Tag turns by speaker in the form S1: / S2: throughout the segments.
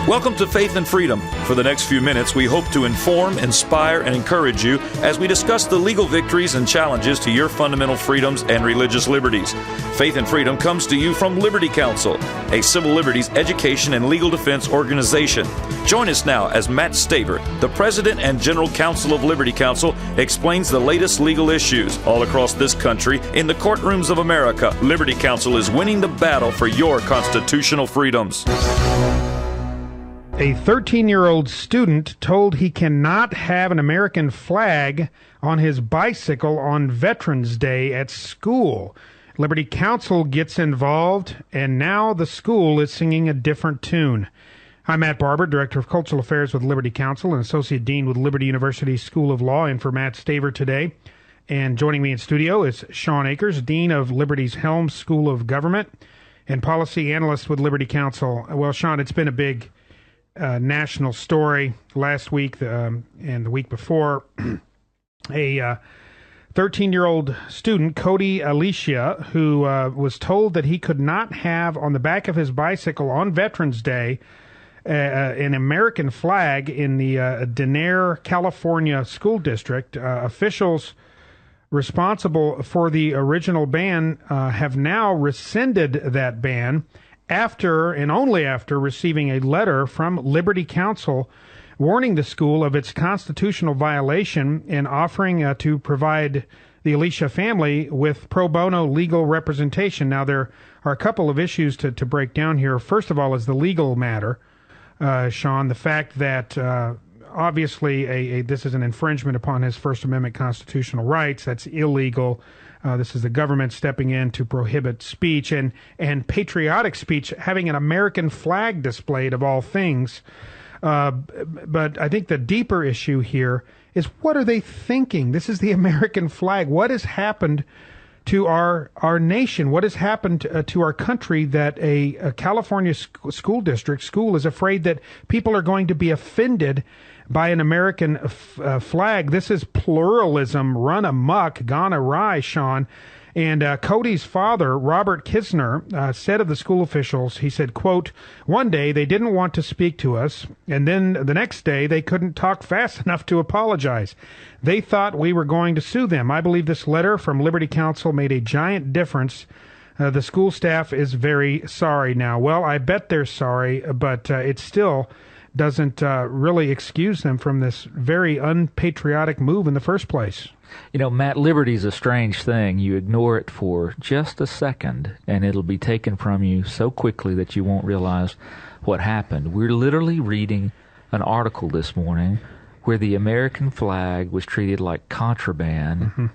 S1: Welcome to Faith and Freedom. For the next few minutes, we hope to inform, inspire, and encourage you as we discuss the legal victories and challenges to your fundamental freedoms and religious liberties. Faith and Freedom comes to you from Liberty Counsel, a civil liberties education and legal defense organization. Join us now as Matt Staver, the President and General Counsel of Liberty Counsel, explains the latest legal issues all across this country in the courtrooms of America. Liberty Counsel is winning the battle for your constitutional freedoms.
S2: A 13-year-old student told he cannot have an American flag on his bicycle on Veterans Day at school. Liberty Counsel gets involved, and now the school is singing a different tune. I'm Matt Barber, Director of Cultural Affairs with Liberty Counsel and Associate Dean with Liberty University School of Law, and for Matt Staver today. And joining me in studio is Shawn Akers, Dean of Liberty's Helms School of Government and Policy Analyst with Liberty Counsel. Well, Shawn, it's been a big national story last week and the week before. A 13-year-old student, Cody Alicia, who was told that he could not have on the back of his bicycle on Veterans Day an American flag in the Denair, California school district. Officials responsible for the original ban have now rescinded that ban after and only after receiving a letter from Liberty Counsel warning the school of its constitutional violation and offering to provide the Alicia family with pro bono legal representation. Now, there are a couple of issues to break down here. First of all is the legal matter, Shawn, the fact that obviously this is an infringement upon his First Amendment constitutional rights. That's illegal. This is the government stepping in to prohibit speech and patriotic speech, having an American flag displayed of all things. But I think the deeper issue here is, what are they thinking? This is the American flag. What has happened to our nation? What has happened to our country that a California school is afraid that people are going to be offended by an American flag? This is pluralism run amok, gone awry, Shawn. And Cody's father, Robert Kisner, said of the school officials, he said, quote, "One day they didn't want to speak to us, and then the next day they couldn't talk fast enough to apologize. They thought we were going to sue them. I believe this letter from Liberty Counsel made a giant difference. The school staff is very sorry now." Well, I bet they're sorry, but it still doesn't really excuse them from this very unpatriotic move in the first place.
S3: You know, Matt, liberty's a strange thing. You ignore it for just a second, and it'll be taken from you so quickly that you won't realize what happened. We're literally reading an article this morning where the American flag was treated like contraband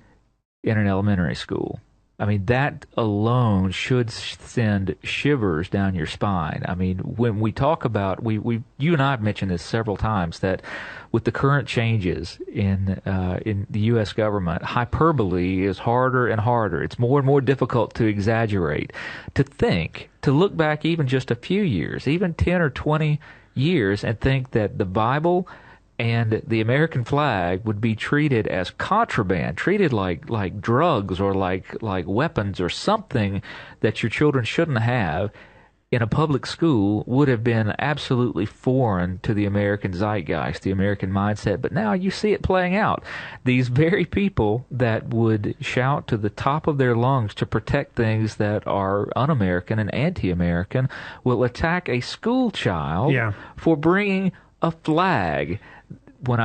S3: in an elementary school. I mean, that alone should send shivers down your spine. I mean, when we talk about, you and I have mentioned this several times, that with the current changes in the U.S. government, hyperbole is harder and harder. It's more and more difficult to exaggerate. To look back even just a few years, even 10 or 20 years, and think that the Bible and the American flag would be treated as contraband, treated like drugs or like weapons or something that your children shouldn't have in a public school, would have been absolutely foreign to the American zeitgeist, the American mindset. But now you see it playing out. These very people that would shout to the top of their lungs to protect things that are un-American and anti-American will attack a school child for bringing a flag. When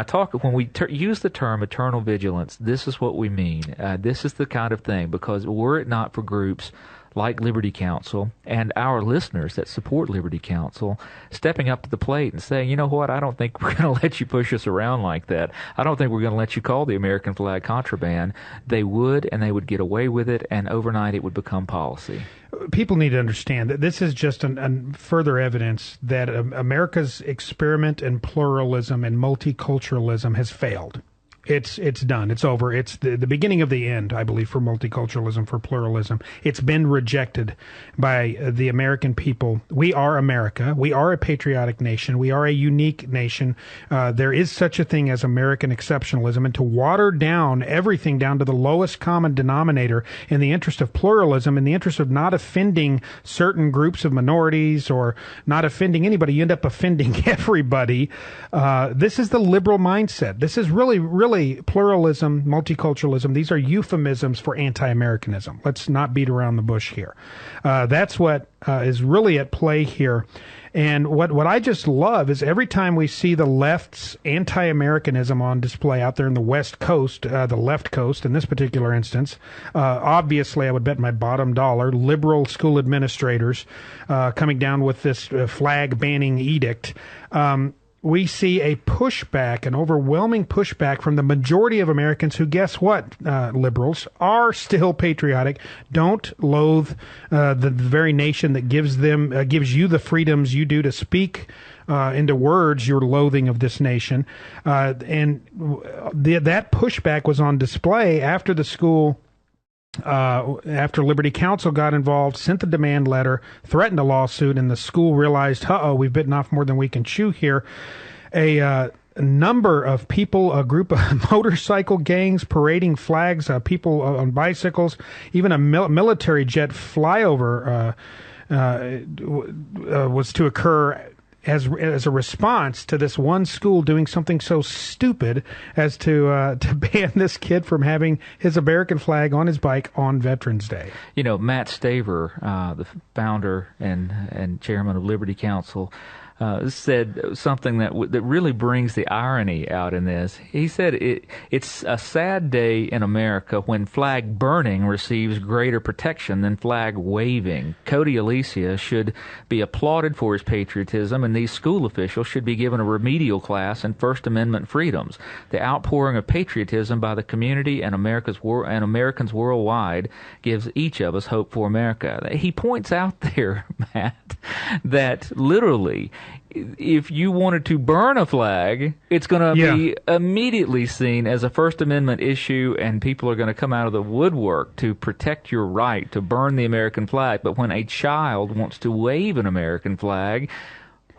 S3: we use the term eternal vigilance, this is what we mean. This is the kind of thing, because were it not for groups like Liberty Counsel and our listeners that support Liberty Counsel stepping up to the plate and saying, you know what, I don't think we're going to let you push us around like that. I don't think we're going to let you call the American flag contraband. They would, and they would get away with it, and overnight it would become policy.
S2: People need to understand that this is just further evidence that America's experiment in pluralism and multiculturalism has failed. It's done. It's over. It's the beginning of the end, I believe, for multiculturalism, for pluralism. It's been rejected by the American people. We are America. We are a patriotic nation. We are a unique nation. There is such a thing as American exceptionalism, and to water down everything down to the lowest common denominator in the interest of pluralism, in the interest of not offending certain groups of minorities or not offending anybody, you end up offending everybody. This is the liberal mindset. This is really pluralism, multiculturalism. These are euphemisms for anti-Americanism. Let's not beat around the bush here. That's what is really at play here. And what I just love is every time we see the left's anti-Americanism on display out there in the West Coast, the left coast in this particular instance, obviously I would bet my bottom dollar, liberal school administrators coming down with this flag banning edict, we see a pushback, an overwhelming pushback from the majority of Americans who, guess what, liberals, are still patriotic, don't loathe the very nation that gives you the freedoms you do to speak into words your loathing of this nation. And that pushback was on display after the school after Liberty Counsel got involved, sent the demand letter, threatened a lawsuit, and the school realized, we've bitten off more than we can chew here. A number of people, a group of motorcycle gangs parading flags, people on bicycles, even a military jet flyover was to occur as a response to this one school doing something so stupid as to ban this kid from having his American flag on his bike on Veterans Day.
S3: You know, Matt Staver, the founder and chairman of Liberty Counsel, said something that really brings the irony out in this. He said it's a sad day in America when flag burning receives greater protection than flag waving. Cody Alicia should be applauded for his patriotism, and these school officials should be given a remedial class in First Amendment freedoms. The outpouring of patriotism by the community and Americans worldwide gives each of us hope for America. He points out there, Matt, that literally, if you wanted to burn a flag, it's going to be immediately seen as a First Amendment issue, and people are going to come out of the woodwork to protect your right to burn the American flag. But when a child wants to wave an American flag,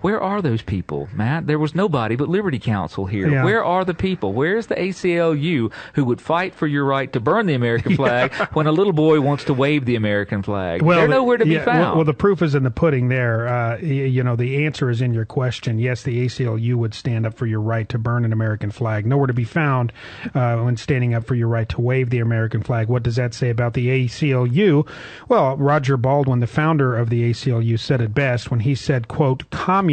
S3: where are those people, Matt? There was nobody but Liberty Counsel here. Yeah. Where are the people? Where's the ACLU who would fight for your right to burn the American flag when a little boy wants to wave the American flag? Well, they're nowhere to be found.
S2: Well, the proof is in the pudding there. The answer is in your question. Yes, the ACLU would stand up for your right to burn an American flag. Nowhere to be found when standing up for your right to wave the American flag. What does that say about the ACLU? Well, Roger Baldwin, the founder of the ACLU, said it best when he said, quote, communism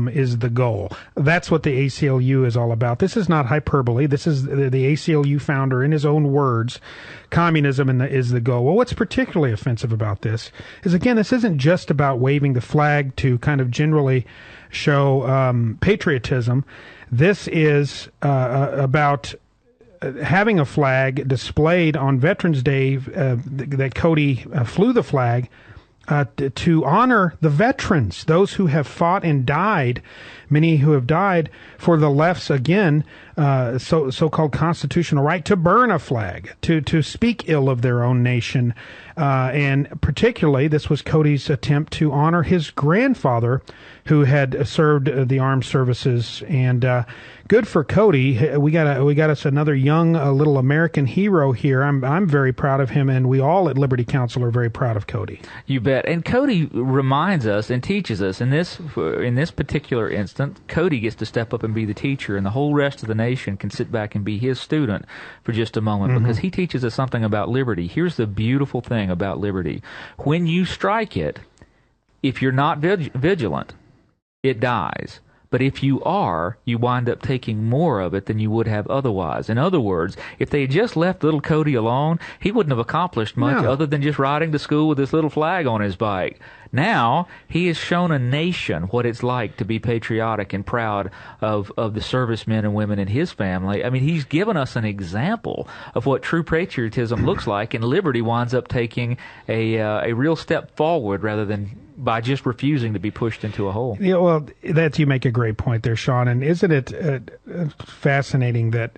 S2: is the goal. That's what the ACLU is all about. This is not hyperbole. This is the ACLU founder in his own words. Communism is the goal. Well, what's particularly offensive about this is, again, this isn't just about waving the flag to kind of generally show patriotism. This is about having a flag displayed on Veterans Day that Cody flew the flag to honor the veterans, those who have fought and died, many who have died for the left's, again, so-called constitutional right to burn a flag, to speak ill of their own nation. And particularly, this was Cody's attempt to honor his grandfather, who had served the armed services. And good for Cody. We got us another young little American hero here. I'm very proud of him, and we all at Liberty Counsel are very proud of Cody.
S3: You bet. And Cody reminds us and teaches us in this particular instance. Cody gets to step up and be the teacher, and the whole rest of the nation can sit back and be his student for just a moment, because he teaches us something about liberty. Here's the beautiful thing about liberty: when you strike it, if you're not vigilant, it dies. But if you are, you wind up taking more of it than you would have otherwise. In other words, if they had just left little Cody alone, he wouldn't have accomplished much other than just riding to school with this little flag on his bike. Now, he has shown a nation what it's like to be patriotic and proud of the servicemen and women in his family. I mean, he's given us an example of what true patriotism looks like, and liberty winds up taking a real step forward rather than by just refusing to be pushed into a hole.
S2: Yeah, well, you make a great point there, Shawn. And isn't it fascinating that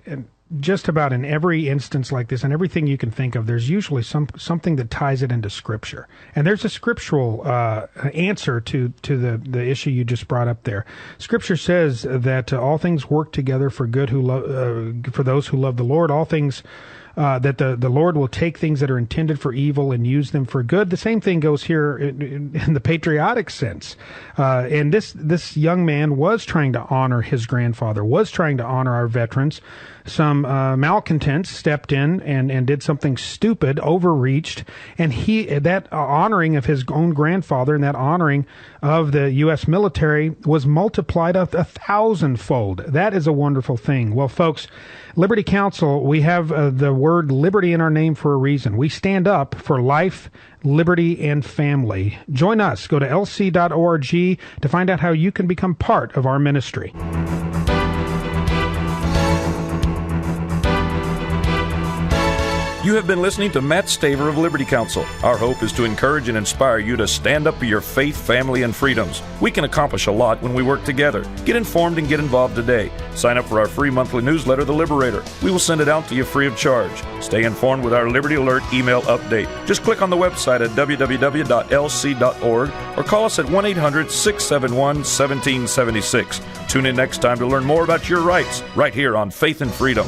S2: just about in every instance like this, and everything you can think of, there's usually something that ties it into Scripture. And there's a scriptural answer to the issue you just brought up there. Scripture says that all things work together for good for those who love the Lord. All things that the Lord will take things that are intended for evil and use them for good. The same thing goes here in the patriotic sense. And this young man was trying to honor his grandfather, was trying to honor our veterans. Some malcontents stepped in and did something stupid, overreached, and that honoring of his own grandfather and that honoring of the U.S. military was multiplied a 1,000-fold. That is a wonderful thing. Well, folks, Liberty Counsel, we have the word liberty in our name for a reason. We stand up for life, liberty, and family. Join us. Go to lc.org to find out how you can become part of our ministry.
S1: You have been listening to Matt Staver of Liberty Counsel. Our hope is to encourage and inspire you to stand up for your faith, family, and freedoms. We can accomplish a lot when we work together. Get informed and get involved today. Sign up for our free monthly newsletter, The Liberator. We will send it out to you free of charge. Stay informed with our Liberty Alert email update. Just click on the website at www.lc.org or call us at 1-800-671-1776. Tune in next time to learn more about your rights right here on Faith and Freedom.